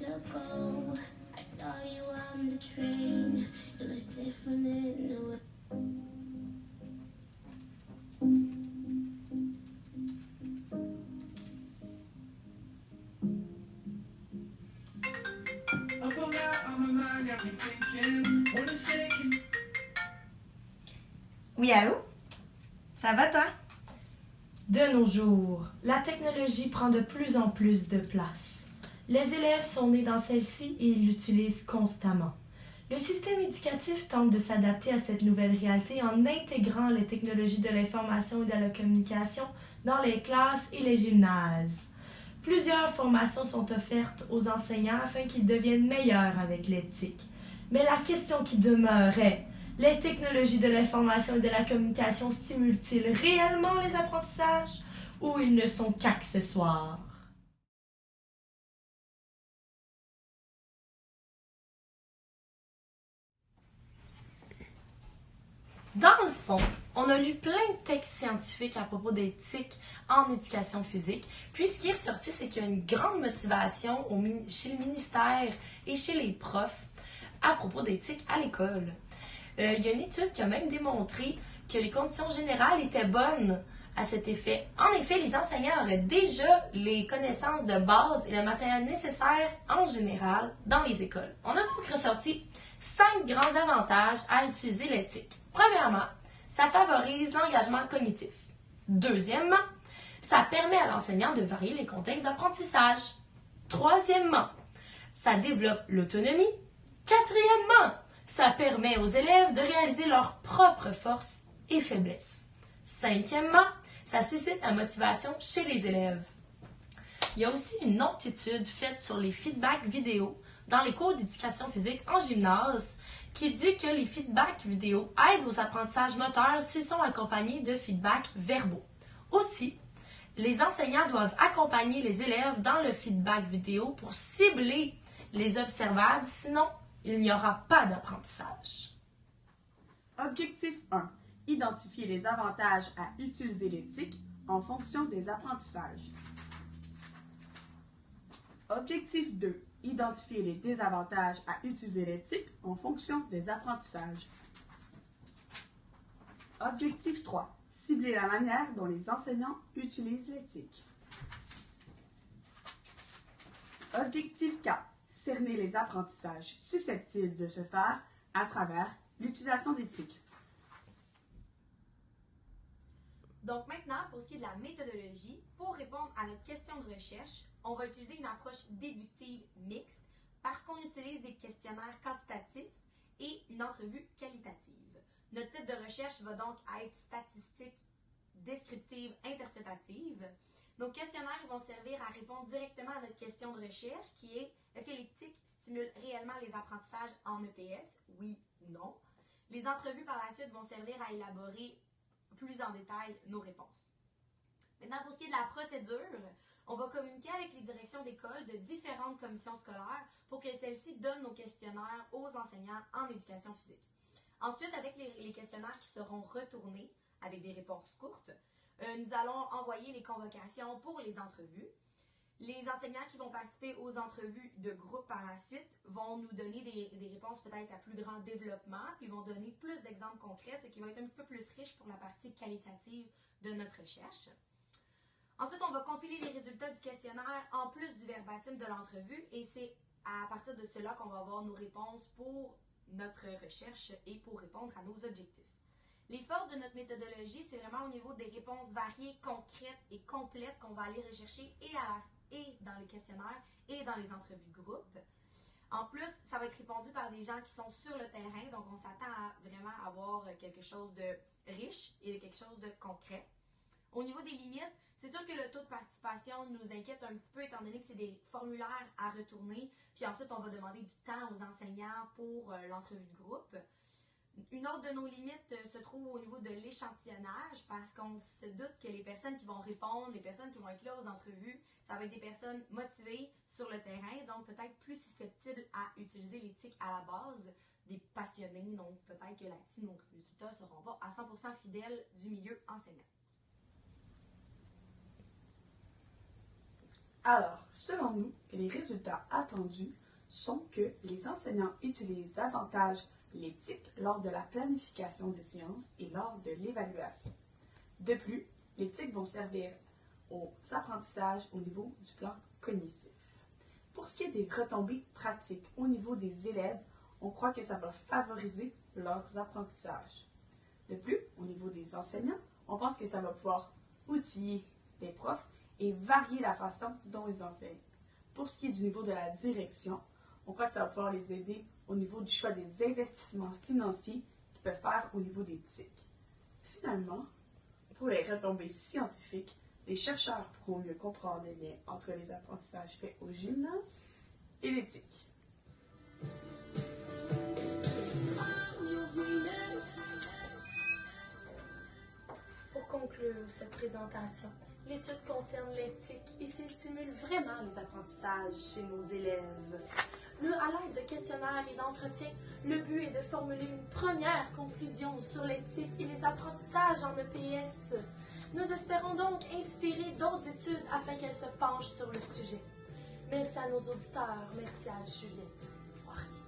Ago, I saw you on the train. You look different in a way. Up all night on my mind, got me thinking, what a second. Oui, allô? Ça va, toi? De nos jours, la technologie prend de plus en plus de place. Les élèves sont nés dans celle-ci et ils l'utilisent constamment. Le système éducatif tente de s'adapter à cette nouvelle réalité en intégrant les technologies de l'information et de la communication dans les classes et les gymnases. Plusieurs formations sont offertes aux enseignants afin qu'ils deviennent meilleurs avec l'éthique. Mais la question qui demeure est: les technologies de l'information et de la communication stimulent-ils réellement les apprentissages ou ils ne sont qu'accessoires? Dans le fond, on a lu plein de textes scientifiques à propos d'éthique en éducation physique. Puis ce qui est ressorti, c'est qu'il y a une grande motivation chez le ministère et chez les profs à propos d'éthique à l'école. Il y a une étude qui a même démontré que les conditions générales étaient bonnes à cet effet. En effet, les enseignants auraient déjà les connaissances de base et le matériel nécessaire en général dans les écoles. On a donc ressorti 5 grands avantages à utiliser l'éthique. Premièrement, ça favorise l'engagement cognitif. Deuxièmement, ça permet à l'enseignant de varier les contextes d'apprentissage. Troisièmement, ça développe l'autonomie. Quatrièmement, ça permet aux élèves de réaliser leurs propres forces et faiblesses. Cinquièmement, ça suscite la motivation chez les élèves. Il y a aussi une autre étude faite sur les feedbacks vidéo dans les cours d'éducation physique en gymnase qui dit que les feedbacks vidéo aident aux apprentissages moteurs s'ils sont accompagnés de feedbacks verbaux. Aussi, les enseignants doivent accompagner les élèves dans le feedback vidéo pour cibler les observables, sinon il n'y aura pas d'apprentissage. Objectif 1. Identifier les avantages à utiliser l'éthique en fonction des apprentissages. Objectif 2. Identifier les désavantages à utiliser l'éthique en fonction des apprentissages. Objectif 3. Cibler la manière dont les enseignants utilisent l'éthique. Objectif 4. Cerner les apprentissages susceptibles de se faire à travers l'utilisation d'éthique. Donc maintenant, pour ce qui est de la méthodologie, pour répondre à notre question de recherche, on va utiliser une approche déductive mixte parce qu'on utilise des questionnaires quantitatifs et une entrevue qualitative. Notre type de recherche va donc être statistique, descriptive, interprétative. Nos questionnaires vont servir à répondre directement à notre question de recherche qui est: est-ce que l'éthique stimule réellement les apprentissages en EPS? Oui ou non. Les entrevues par la suite vont servir à élaborer plus en détail nos réponses. Maintenant, pour ce qui est de la procédure, on va communiquer avec les directions d'école de différentes commissions scolaires pour que celles-ci donnent nos questionnaires aux enseignants en éducation physique. Ensuite, avec les questionnaires qui seront retournés avec des réponses courtes, nous allons envoyer les convocations pour les entrevues. Les enseignants qui vont participer aux entrevues de groupe par la suite vont nous donner des réponses peut-être à plus grand développement, puis vont donner plus d'exemples concrets, ce qui va être un petit peu plus riche pour la partie qualitative de notre recherche. Ensuite, on va compiler les résultats du questionnaire en plus du verbatim de l'entrevue et c'est à partir de cela qu'on va avoir nos réponses pour notre recherche et pour répondre à nos objectifs. Les forces de notre méthodologie, c'est vraiment au niveau des réponses variées, concrètes et complètes qu'on va aller rechercher et dans les questionnaires et dans les entrevues de groupe. En plus, ça va être répondu par des gens qui sont sur le terrain, donc on s'attend à vraiment avoir quelque chose de riche et quelque chose de concret. Au niveau des limites, c'est sûr que le taux de participation nous inquiète un petit peu étant donné que c'est des formulaires à retourner, puis ensuite on va demander du temps aux enseignants pour l'entrevue de groupe. Une autre de nos limites se trouve au niveau de l'échantillonnage parce qu'on se doute que les personnes qui vont répondre, les personnes qui vont être là aux entrevues, ça va être des personnes motivées sur le terrain, donc peut-être plus susceptibles à utiliser l'éthique à la base, des passionnés, donc peut-être que là-dessus nos résultats ne seront pas à 100% fidèles du milieu enseignant. Alors, selon nous, les résultats attendus sont que les enseignants utilisent davantage l'éthique lors de la planification des séances et lors de l'évaluation. De plus, l'éthique vont servir aux apprentissages au niveau du plan cognitif. Pour ce qui est des retombées pratiques au niveau des élèves, on croit que ça va favoriser leurs apprentissages. De plus, au niveau des enseignants, on pense que ça va pouvoir outiller les profs et varier la façon dont ils enseignent. Pour ce qui est du niveau de la direction, on croit que ça va pouvoir les aider au niveau du choix des investissements financiers qu'ils peuvent faire au niveau des TIC. Finalement, pour les retombées scientifiques, les chercheurs pourront mieux comprendre les liens entre les apprentissages faits au gymnase et l'éthique. Pour conclure cette présentation, l'étude concerne l'éthique et s'il stimule vraiment les apprentissages chez nos élèves. À l'aide de questionnaires et d'entretiens, le but est de formuler une première conclusion sur l'éthique et les apprentissages en EPS. Nous espérons donc inspirer d'autres études afin qu'elles se penchent sur le sujet. Merci à nos auditeurs, merci à Julien Poirier.